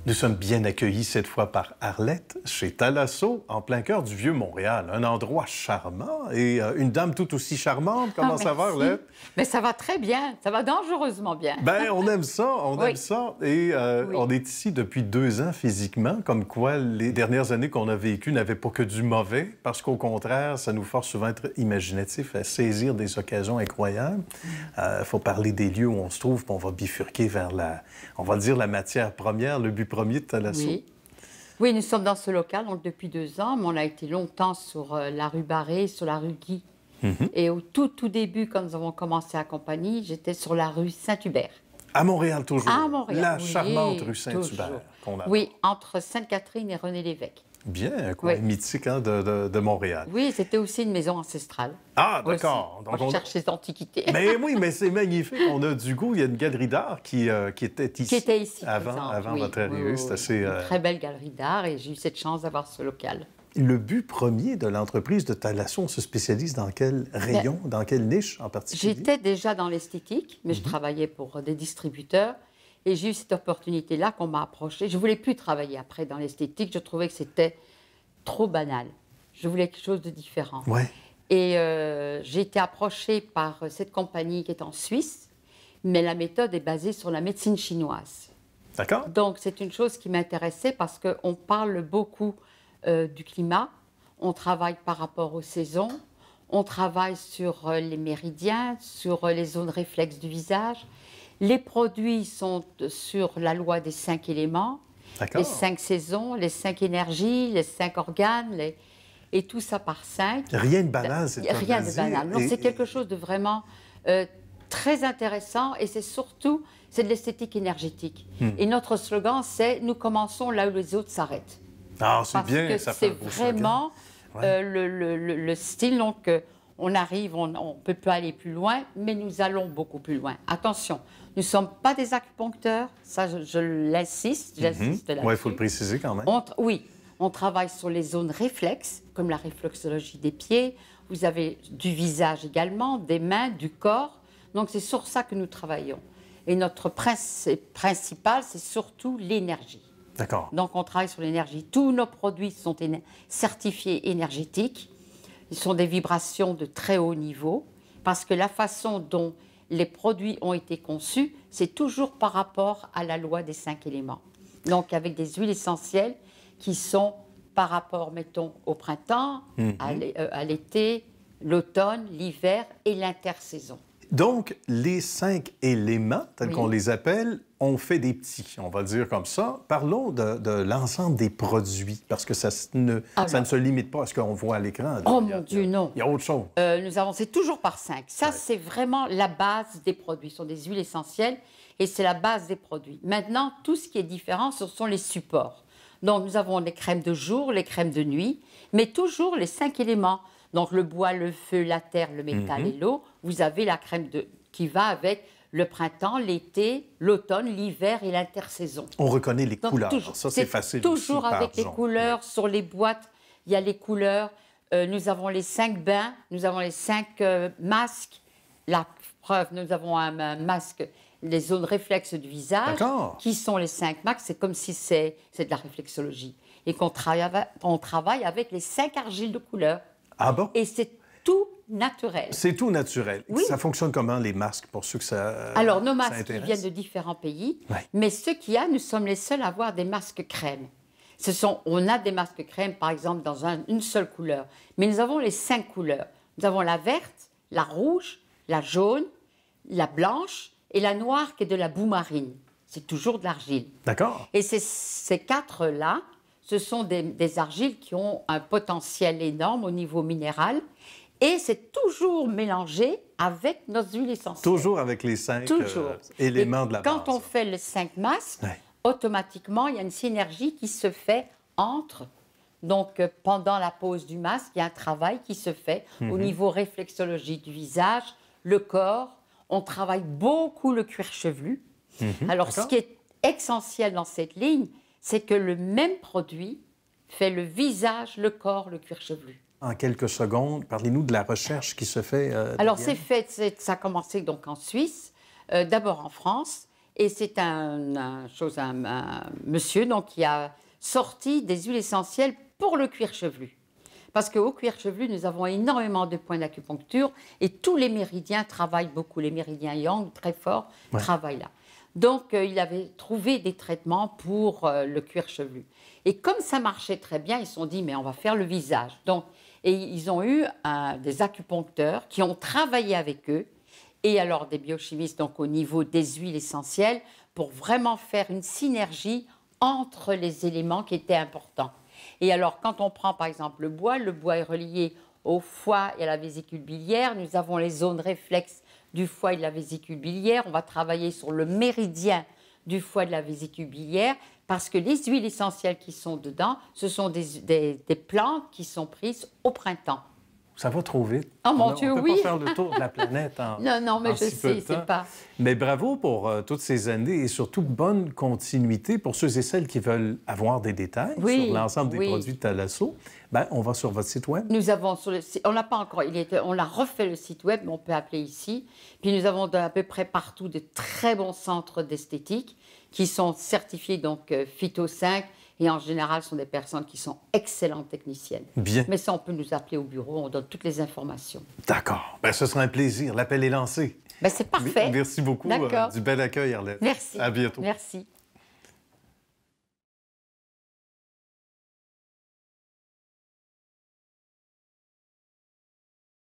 Nous sommes bien accueillis cette fois par Arlette, chez Thalasso, en plein cœur du Vieux-Montréal. Un endroit charmant et une dame tout aussi charmante. Comment ça va, Arlette? Mais ça va très bien, ça va dangereusement bien. Bien, on aime ça, on aime ça. Et on est ici depuis 2 ans physiquement, comme quoi les dernières années qu'on a vécues n'avaient pas que du mauvais, parce qu'au contraire, ça nous force souvent à être imaginatifs, à saisir des occasions incroyables. Il faut parler des lieux où on se trouve, puis on va bifurquer vers on va dire la matière première, le but premier de Thalasso. Oui. Oui, nous sommes dans ce local donc, depuis 2 ans, mais on a été longtemps sur la rue Barré, sur la rue Guy. Et au tout début, quand nous avons commencé la compagnie, j'étais sur la rue Saint-Hubert. À Montréal, toujours. À Montréal, la oui, charmante rue Saint-Hubert qu'on a. Oui, entre Sainte-Catherine et René-Lévesque. Bien, un coin mythique hein, de Montréal. Oui, c'était aussi une maison ancestrale. Ah, d'accord. On cherche les antiquités. Mais oui, mais c'est magnifique. On a du goût. Il y a une galerie d'art qui était ici. Qui était ici avant votre arrivée. C'est assez... Une très belle galerie d'art et j'ai eu cette chance d'avoir ce local. Le but premier de l'entreprise de Thalasso, on se spécialise dans quel rayon, dans quelle niche en particulier? J'étais déjà dans l'esthétique, mais je travaillais pour des distributeurs. Et j'ai eu cette opportunité-là qu'on m'a approchée. Je ne voulais plus travailler après dans l'esthétique. Je trouvais que c'était trop banal. Je voulais quelque chose de différent. Ouais. Et j'ai été approchée par cette compagnie qui est en Suisse, mais la méthode est basée sur la médecine chinoise. D'accord. Donc, c'est une chose qui m'intéressait parce qu'on parle beaucoup du climat, on travaille par rapport aux saisons, on travaille sur les méridiens, sur les zones réflexes du visage. Les produits sont sur la loi des 5 éléments, les 5 saisons, les 5 énergies, les 5 organes, et tout ça par 5. Rien de banal, c'est pas Rien de banal. Non, c'est quelque chose de vraiment très intéressant et c'est surtout, c'est de l'esthétique énergétique. Et notre slogan, c'est « Nous commençons là où les autres s'arrêtent ». Ah, c'est Parce bien, que ça fait un c'est beau vraiment le style, donc on arrive, on ne peut pas aller plus loin, mais nous allons beaucoup plus loin. Attention, nous ne sommes pas des acupuncteurs, ça je l'insiste, j'insiste là-dessus. Oui, il faut le préciser quand même. Oui, on travaille sur les zones réflexes, comme la réflexologie des pieds, vous avez du visage également, des mains, du corps, donc c'est sur ça que nous travaillons. Et notre principal, c'est surtout l'énergie. D'accord. Donc, on travaille sur l'énergie. Tous nos produits sont certifiés énergétiques. Ils sont des vibrations de très haut niveau parce que la façon dont les produits ont été conçus, c'est toujours par rapport à la loi des 5 éléments. Donc, avec des huiles essentielles qui sont par rapport, mettons, au printemps, à l'été, l'automne, l'hiver et l'intersaison. Donc, les 5 éléments, tels qu'on les appelle, on fait des petits, on va dire comme ça. Parlons de l'ensemble des produits, parce que ça ne se limite pas à ce qu'on voit à l'écran. Oh mon Dieu, non. Il y a autre chose. Nous avons, c'est toujours par 5. Ça, c'est vraiment la base des produits. Ce sont des huiles essentielles et c'est la base des produits. Maintenant, tout ce qui est différent, ce sont les supports. Donc, nous avons les crèmes de jour, les crèmes de nuit, mais toujours les 5 éléments. Donc, le bois, le feu, la terre, le métal et l'eau. Vous avez la crème qui va avec le printemps, l'été, l'automne, l'hiver et l'intersaison. On reconnaît les couleurs. Toujours, ça, c'est facile toujours aussi, avec les couleurs. Sur les boîtes, il y a les couleurs. Nous avons les 5 bains, nous avons les 5 masques. La preuve, nous avons un masque, les zones réflexes du visage, qui sont les 5 masques. C'est comme si c'est de la réflexologie. Et qu'on travaille avec les 5 argiles de couleur. Ah bon? Et c'est tout naturel. C'est tout naturel. Oui. Ça fonctionne comment, les masques, pour ceux que ça Alors, nos masques ils viennent de différents pays, mais ce qu'il y a, nous sommes les seuls à avoir des masques crème. On a des masques crème, par exemple, dans une seule couleur, mais nous avons les 5 couleurs. Nous avons la verte, la rouge, la jaune, la blanche et la noire qui est de la boue marine. C'est toujours de l'argile. D'accord. Et ces 4-là, ce sont des argiles qui ont un potentiel énorme au niveau minéral. Et c'est toujours mélangé avec nos huiles essentielles. Toujours avec les 5 éléments de la base. Quand on fait les 5 masques, automatiquement, il y a une synergie qui se fait entre. Donc, pendant la pose du masque, il y a un travail qui se fait au niveau réflexologie du visage, le corps. On travaille beaucoup le cuir chevelu. Alors, ce qui est essentiel dans cette ligne, c'est que le même produit fait le visage, le corps, le cuir chevelu. En quelques secondes, parlez-nous de la recherche qui se fait. Alors, ça a commencé donc en Suisse, d'abord en France, Et c'est un monsieur donc, qui a sorti des huiles essentielles pour le cuir chevelu. Parce qu'au cuir chevelu, nous avons énormément de points d'acupuncture et tous les méridiens travaillent beaucoup. Les méridiens yang, très forts, travaillent là. Donc, il avait trouvé des traitements pour le cuir chevelu. Et comme ça marchait très bien, ils se sont dit, mais on va faire le visage. Donc, et ils ont eu des acupuncteurs qui ont travaillé avec eux, et alors des biochimistes donc, au niveau des huiles essentielles, pour vraiment faire une synergie entre les éléments qui étaient importants. Et alors, quand on prend par exemple le bois est relié au foie et à la vésicule biliaire. Nous avons les zones réflexes du foie et de la vésicule biliaire. On va travailler sur le méridien du foie et de la vésicule biliaire parce que les huiles essentielles qui sont dedans, ce sont des plantes qui sont prises au printemps. Ça va trop vite. Oh mon Dieu, oui! On ne peut pas faire le tour de la planète en Non, mais je sais, c'est pas... Mais bravo pour toutes ces années et surtout bonne continuité pour ceux et celles qui veulent avoir des détails sur l'ensemble des produits de Thalasso. Bien, on va sur votre site web. Nous avons sur le site, on l'a pas encore, on l'a refait le site web, mais on peut appeler ici. Puis nous avons à peu près partout de très bons centres d'esthétique qui sont certifiés donc Phyto 5. Et en général, ce sont des personnes qui sont excellentes techniciennes. Bien. Mais ça, on peut nous appeler au bureau, on donne toutes les informations. D'accord. Bien, ce sera un plaisir. L'appel est lancé. Bien, c'est parfait. Merci beaucoup du bel accueil, Arlette. Merci. À bientôt. Merci.